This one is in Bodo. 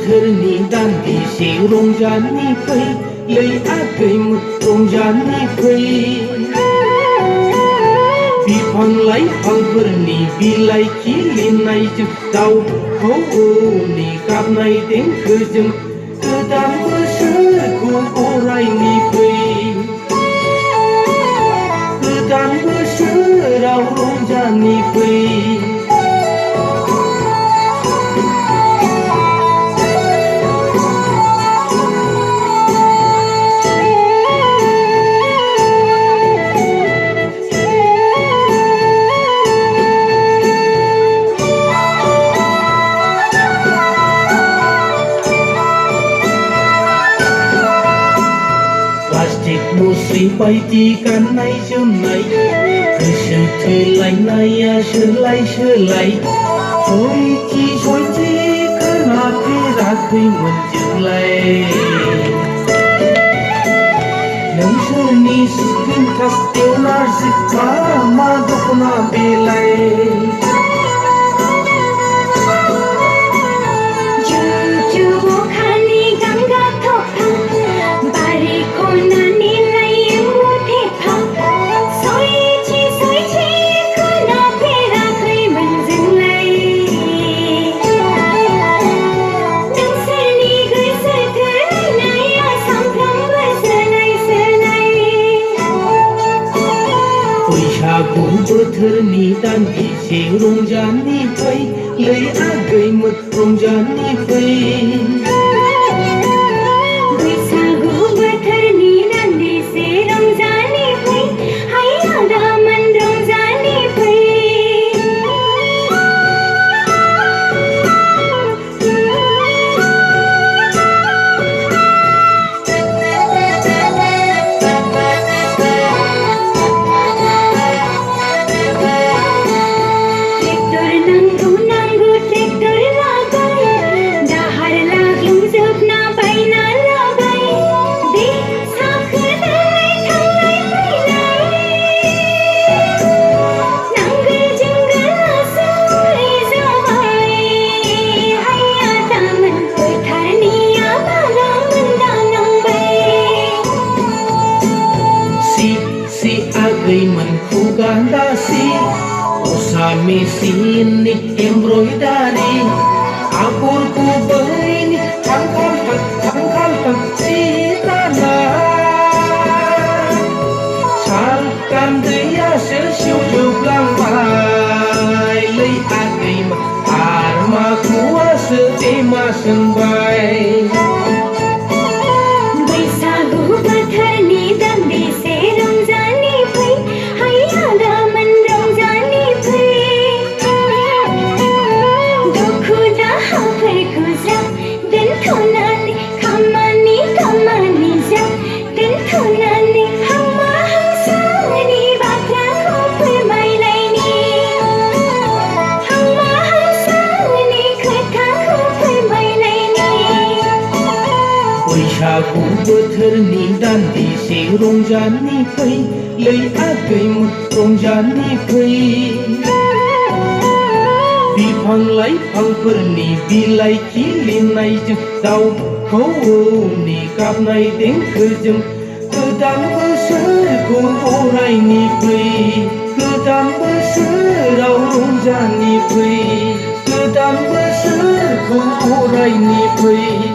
बोथोरनि दान्दिसे रंजानि फै लै आगै रंजानि फै बिफां लाइफांफोरनि बिलाइ खिलिनायजों दाउ खौवौनि गाबनाय देंखोजों गोदान बोसोरखौ बरायनि फै गोदान बोसोराव रंजानि फै मुस्रि बायदि गाननाय जोमनाय गोसो थोलायनाया सोलाय सोलाय सयथि खोनाफेराखैमोन जोंलाय नोंसोरनि स्क्रिन टाच एलार्जिक मा दख'ना बेलाय बैसागु बोथोरनि दान्दिसे रंजानि फै लै आगै रंजानि फै बैसागु बोथोरनि दान्दिसे रंजानि फै हाय आदामोन रंजानि फै खुगा दासि उसा मेसिननि एमब्रयदारि आगर गुबैनि थांखाल सि दानाय साल गान्दैयासो सेवजोबलांबाय लै आगै आरो माखुवासो एमा सोंबाय बैसागु बोथोरनि दान्दिसे रंजानि फै हाय आदामोन रंजानि फै दुखु दाहाफोरखौ ज्राब दोनथ'नानै खामानि ज्राब दोनथ'नानै हामा हांसानि बाथ्राखौ फोरमायलायनि हामा हांसानि खोथाखौ फोरमायलायनि बैसागु बोथोरनि दान्दिसे रंजानि फै लै आगै रंजानि फै बिफां लाइफांफोरनि बिलाइ खिलिनायजों दाउ खौवौनि गाबनाय देंखोजों गोदान बोसोरखौ बरायनि फै गोदान बोसोराव रंजानि फै गोदान बोसोरखौ बरायनि फै